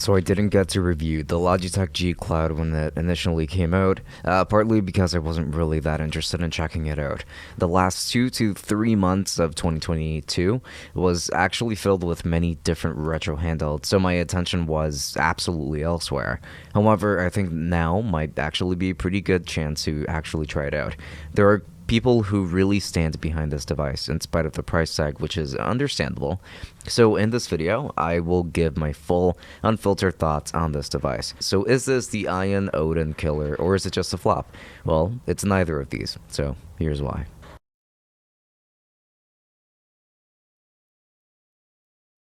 So I didn't get to review the Logitech G Cloud when it initially came out, partly because I wasn't really that interested in checking it out. The last 2 to 3 months of 2022 was actually filled with many different retro handhelds, so my attention was absolutely elsewhere. However, I think now might actually be a pretty good chance to actually try it out. There are people who really stand behind this device in spite of the price tag, which is understandable. So in this video, I will give my full, unfiltered thoughts on this device. So is this the Iron Odin killer, or is it just a flop? Well, it's neither of these, so here's why.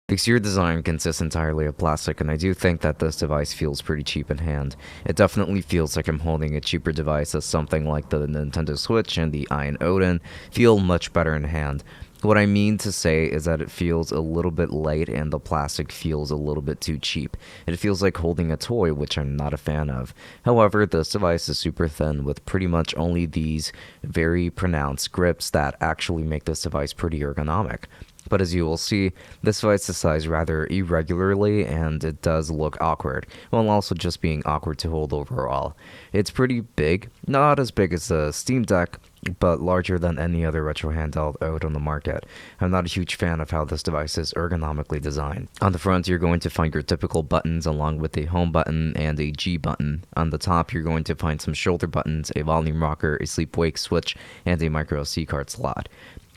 The exterior design consists entirely of plastic, and I do think that this device feels pretty cheap in hand. It definitely feels like I'm holding a cheaper device, as something like the Nintendo Switch and the Iron Odin feel much better in hand. What I mean to say is that it feels a little bit light and the plastic feels a little bit too cheap. It feels like holding a toy, which I'm not a fan of. However, this device is super thin with pretty much only these very pronounced grips that actually make this device pretty ergonomic. But as you will see, this device is sized rather irregularly and it does look awkward, while also just being awkward to hold overall. It's pretty big, not as big as the Steam Deck, but larger than any other retro handheld out on the market. I'm not a huge fan of how this device is ergonomically designed. On the front, you're going to find your typical buttons along with a home button and a G button. On the top, you're going to find some shoulder buttons, a volume rocker, a sleep-wake switch, and a micro SD card slot.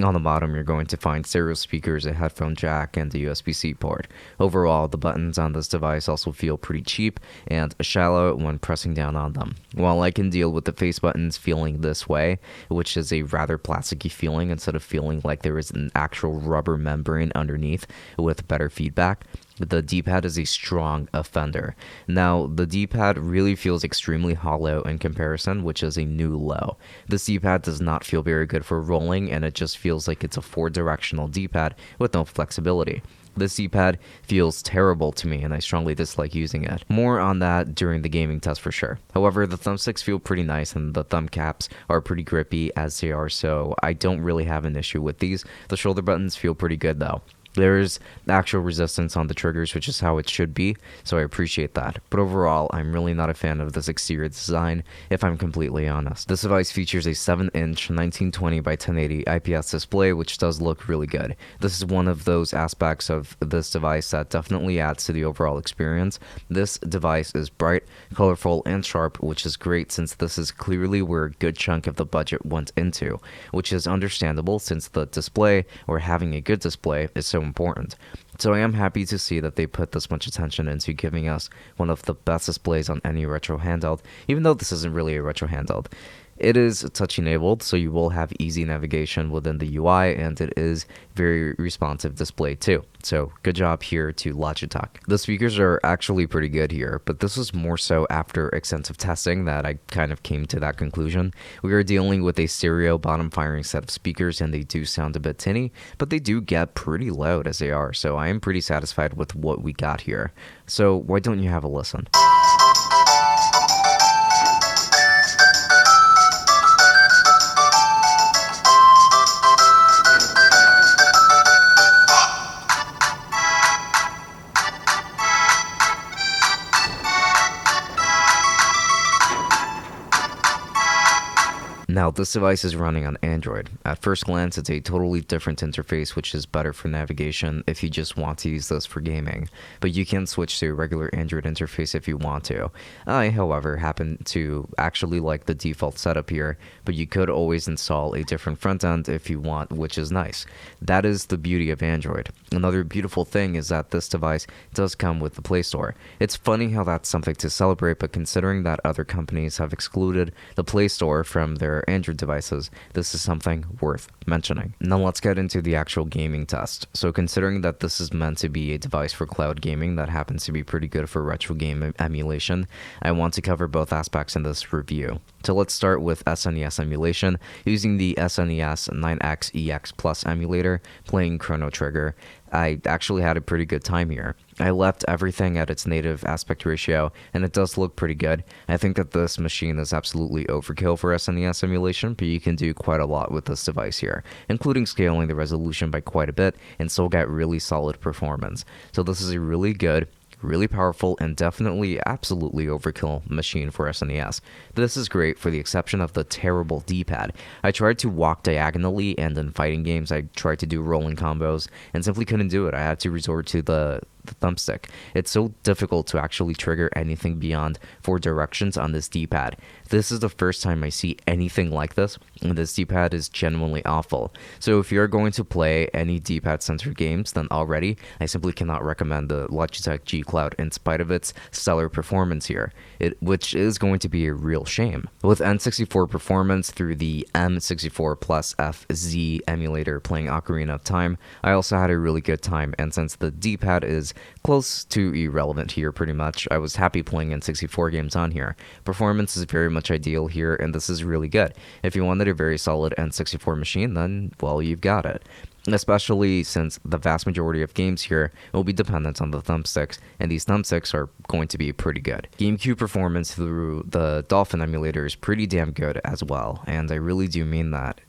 On the bottom, you're going to find stereo speakers, a headphone jack, and a USB-C port. Overall, the buttons on this device also feel pretty cheap and shallow when pressing down on them. While I can deal with the face buttons feeling this way, which is a rather plasticky feeling instead of feeling like there is an actual rubber membrane underneath with better feedback, the D-pad is a strong offender. Now, the D-pad really feels extremely hollow in comparison, which is a new low. This D-pad does not feel very good for rolling, and it just feels like it's a 4-directional D-pad with no flexibility. This D-pad feels terrible to me, and I strongly dislike using it. More on that during the gaming test for sure. However, the thumbsticks feel pretty nice, and the thumb caps are pretty grippy as they are, so I don't really have an issue with these. The shoulder buttons feel pretty good though. There's actual resistance on the triggers, which is how it should be, so I appreciate that. But overall, I'm really not a fan of this exterior design, if I'm completely honest. This device features a 7-inch 1920 by 1080 IPS display, which does look really good. This is one of those aspects of this device that definitely adds to the overall experience. This device is bright, colorful, and sharp, which is great since this is clearly where a good chunk of the budget went into, which is understandable since the display, or having a good display, is so important. So I am happy to see that they put this much attention into giving us one of the best displays on any retro handheld, even though this isn't really a retro handheld. It is touch enabled, so you will have easy navigation within the UI, and it is very responsive display too. So good job here to Logitech. The speakers are actually pretty good here, but this was more so after extensive testing that I kind of came to that conclusion. We are dealing with a stereo bottom firing set of speakers, and they do sound a bit tinny, but they do get pretty loud as they are, so I am pretty satisfied with what we got here. So why don't you have a listen? Now, this device is running on Android. At first glance, it's a totally different interface, which is better for navigation if you just want to use this for gaming. But you can switch to a regular Android interface if you want to. I, however, happen to actually like the default setup here, but you could always install a different front end if you want, which is nice. That is the beauty of Android. Another beautiful thing is that this device does come with the Play Store. It's funny how that's something to celebrate, but considering that other companies have excluded the Play Store from their Android devices, this is something worth mentioning. Now let's get into the actual gaming test. So considering that this is meant to be a device for cloud gaming that happens to be pretty good for retro game emulation, I want to cover both aspects in this review. So let's start with SNES emulation, using the SNES 9X EX Plus emulator, playing Chrono Trigger. I actually had a pretty good time here. I left everything at its native aspect ratio, and it does look pretty good. I think that this machine is absolutely overkill for SNES emulation, but you can do quite a lot with this device here, including scaling the resolution by quite a bit, and still get really solid performance. So this is a really good, really powerful, and definitely absolutely overkill machine for SNES. This is great for the exception of the terrible D-pad. I tried to walk diagonally, and in fighting games I tried to do rolling combos and simply couldn't do it. I had to resort to the thumbstick. It's so difficult to actually trigger anything beyond 4 directions on this D-pad. This is the first time I see anything like this, and this D-pad is genuinely awful. So if you're going to play any D-pad centered games, then already I simply cannot recommend the Logitech G Cloud in spite of its stellar performance here, which is going to be a real shame. With N64 performance through the M64 plus FZ emulator playing Ocarina of Time, I also had a really good time, and since the D-pad is close to irrelevant here pretty much, I was happy playing N64 games on here. Performance is very much ideal here, and this is really good. If you wanted a very solid N64 machine, then, well, you've got it. Especially since the vast majority of games here will be dependent on the thumbsticks, and these thumbsticks are going to be pretty good. Gamecube performance through the Dolphin emulator is pretty damn good as well, and I really do mean that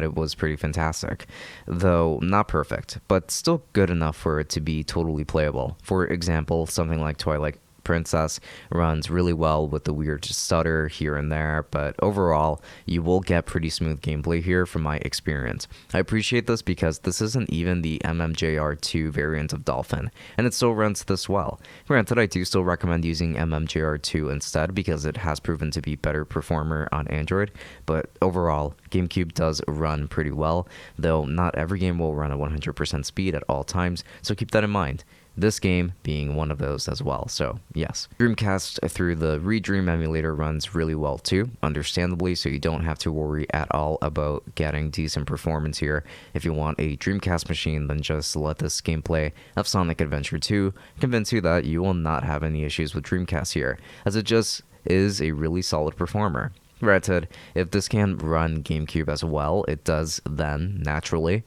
it was pretty fantastic, though not perfect, but still good enough for it to be totally playable. For example, something like Twilight Princess runs really well with the weird stutter here and there, but overall, you will get pretty smooth gameplay here from my experience. I appreciate this because this isn't even the MMJR2 variant of Dolphin, and it still runs this well. Granted, I do still recommend using MMJR2 instead because it has proven to be better performer on Android, but overall, Gamecube does run pretty well, though not every game will run at 100% speed at all times, so keep that in mind. This game being one of those as well, so yes. Dreamcast through the Redream emulator runs really well too, understandably, so you don't have to worry at all about getting decent performance here. If you want a Dreamcast machine, then just let this gameplay of Sonic Adventure 2 convince you that you will not have any issues with Dreamcast here, as it just is a really solid performer. Granted, if this can run GameCube as well, it does then, naturally.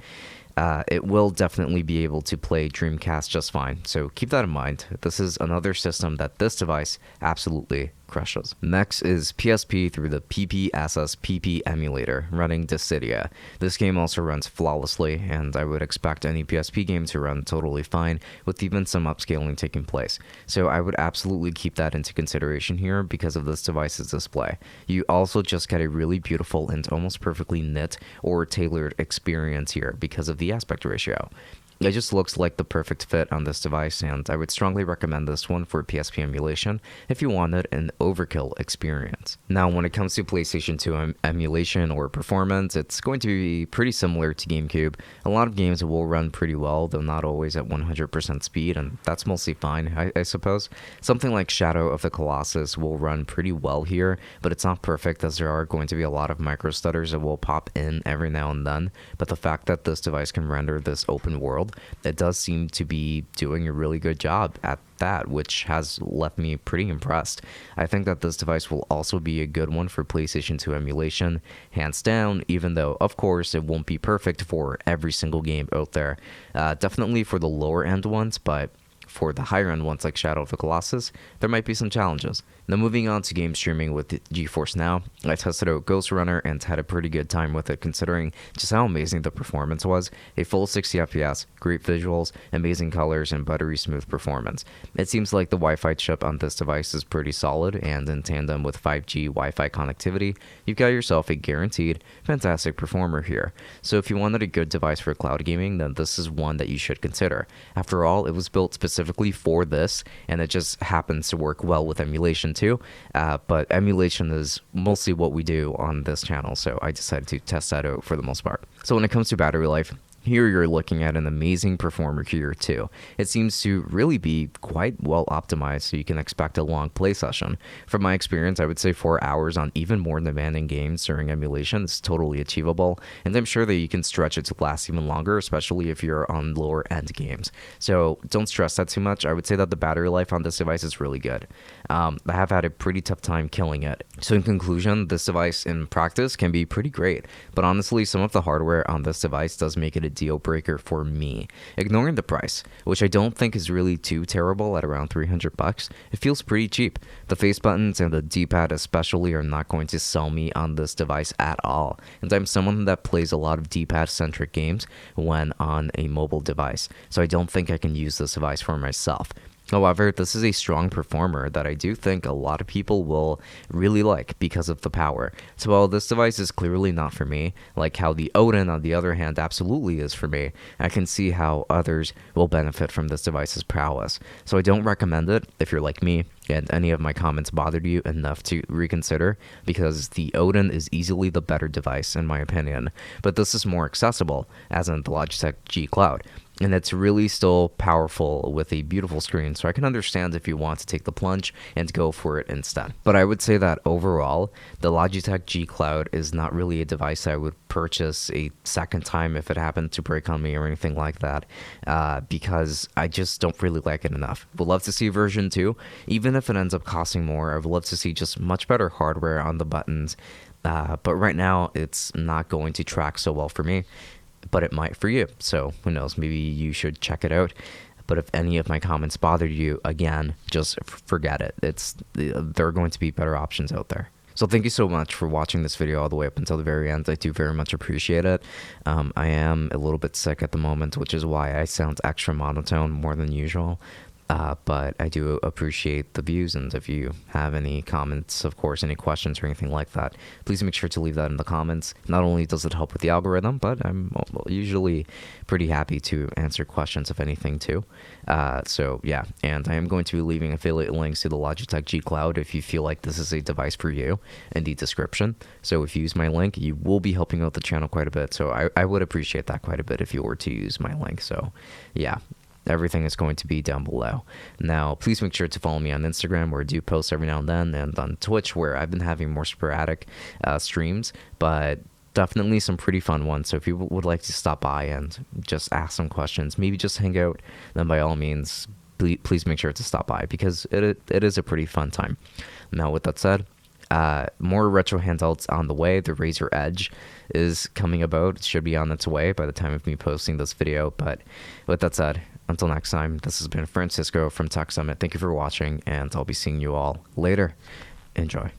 It will definitely be able to play Dreamcast just fine, so keep that in mind. This is another system that this device absolutely crushes. Next is PSP through the PPSSPP emulator running Dissidia. This game also runs flawlessly, and I would expect any PSP game to run totally fine, with even some upscaling taking place. So I would absolutely keep that into consideration here because of this device's display. You also just get a really beautiful and almost perfectly knit or tailored experience here because of the aspect ratio. It just looks like the perfect fit on this device, and I would strongly recommend this one for PSP emulation if you wanted an overkill experience. Now, when it comes to PlayStation 2 emulation or performance, it's going to be pretty similar to GameCube. A lot of games will run pretty well, though not always at 100% speed, and that's mostly fine, I suppose. Something like Shadow of the Colossus will run pretty well here, but it's not perfect as there are going to be a lot of micro stutters that will pop in every now and then. But the fact that this device can render this open world, it does seem to be doing a really good job at that, which has left me pretty impressed. I think that this device will also be a good one for PlayStation 2 emulation, hands down, even though, of course, it won't be perfect for every single game out there. Definitely for the lower end ones, but for the higher end ones like Shadow of the Colossus, there might be some challenges. Now moving on to game streaming with GeForce Now, I tested out Ghost Runner and had a pretty good time with it considering just how amazing the performance was. A full 60 FPS, great visuals, amazing colors, and buttery smooth performance. It seems like the Wi-Fi chip on this device is pretty solid, and in tandem with 5G Wi-Fi connectivity, you've got yourself a guaranteed fantastic performer here. So if you wanted a good device for cloud gaming, then this is one that you should consider. After all, it was built specifically for this, and it just happens to work well with emulation too, but emulation is mostly what we do on this channel, so I decided to test that out for the most part. So when it comes to battery life, here you're looking at an amazing performer here too. It seems to really be quite well optimized, so you can expect a long play session. From my experience, I would say 4 hours on even more demanding games during emulation is totally achievable, and I'm sure that you can stretch it to last even longer, especially if you're on lower end games. So don't stress that too much. I would say that the battery life on this device is really good. I have had a pretty tough time killing it. So in conclusion, this device in practice can be pretty great, but honestly, some of the hardware on this device does make it a deal breaker for me. Ignoring the price, which I don't think is really too terrible at around $300, it feels pretty cheap. The face buttons and the D-pad especially are not going to sell me on this device at all, and I'm someone that plays a lot of D-pad centric games when on a mobile device, so I don't think I can use this device for myself. However, this is a strong performer that I do think a lot of people will really like because of the power. So while this device is clearly not for me, like how the Odin on the other hand absolutely is for me, I can see how others will benefit from this device's prowess. So I don't recommend it if you're like me and any of my comments bothered you enough to reconsider, because the Odin is easily the better device in my opinion, but this is more accessible, as in the Logitech G Cloud. And it's really still powerful with a beautiful screen, so I can understand if you want to take the plunge and go for it instead. But I would say that overall, the Logitech G Cloud is not really a device I would purchase a second time if it happened to break on me or anything like that, because I just don't really like it enough. Would love to see version 2, even if it ends up costing more. I would love to see just much better hardware on the buttons, but right now it's not going to track so well for me. But it might for you, so who knows, maybe you should check it out. But if any of my comments bothered you, again, just forget it. There are going to be better options out there. So thank you so much for watching this video all the way up until the very end. I do very much appreciate it. I am a little bit sick at the moment, which is why I sound extra monotone more than usual. But I do appreciate the views, and if you have any comments, of course, any questions or anything like that, please make sure to leave that in the comments. Not only does it help with the algorithm, but I'm usually pretty happy to answer questions, if anything, too. So yeah, and I am going to be leaving affiliate links to the Logitech G Cloud if you feel like this is a device for you in the description. So if you use my link, you will be helping out the channel quite a bit. So I would appreciate that quite a bit if you were to use my link. So yeah. Everything is going to be down below. Now, please make sure to follow me on Instagram, where I do post every now and then, and on Twitch, where I've been having more sporadic streams, but definitely some pretty fun ones. So if you would like to stop by and just ask some questions, maybe just hang out, then by all means, please make sure to stop by, because it is a pretty fun time. Now, with that said, more retro handhelds on the way. The Razer Edge is coming about. It should be on its way by the time of me posting this video. But with that said, until next time, this has been Francisco from Tech Summit. Thank you for watching, and I'll be seeing you all later. Enjoy.